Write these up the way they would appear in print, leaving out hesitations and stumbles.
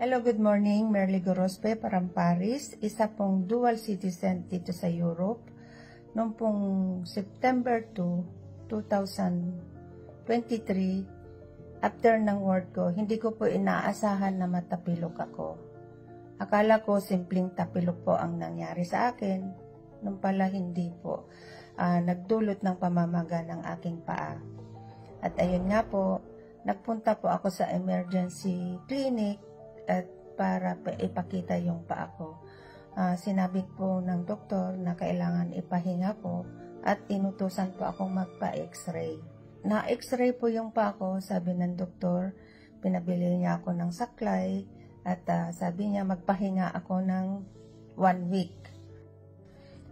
Hello, good morning. Merly Gorospe, Paramparis. Isa pong dual citizen dito sa Europe. Noong pong September 2, 2023, after ng work ko, hindi ko po inaasahan na matapilok ako. Akala ko simpleng tapilok po ang nangyari sa akin. Nung pala hindi po. Nagdulot ng pamamaga ng aking paa. At ayun nga po, nagpunta po ako sa emergency clinic at para ipakita yung paa ko. Sinabi po ng doktor na kailangan ipahinga po at inutusan po akong magpa-x-ray. Na-x-ray po yung paa ko, sabi ng doktor, pinabili niya ako ng saklay at sabi niya magpahinga ako ng 1 week.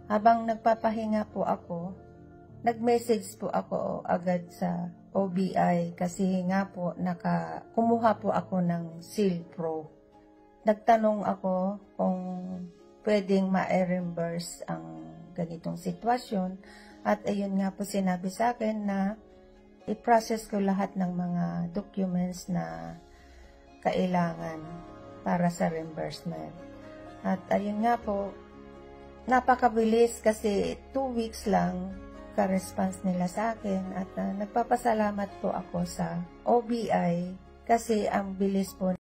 Habang nagpapahinga po ako, nag-message po ako agad sa OBI kasi nga po kumuha po ako ng Seal Pro. Nagtanong ako kung pwedeng ma-reimburse ang ganitong sitwasyon at ayun nga po sinabi sa akin na i-process ko lahat ng mga documents na kailangan para sa reimbursement. At ayun nga po, napakabilis kasi 2 weeks lang ka-response nila sa akin at nagpapasalamat po ako sa OBI kasi ang bilis po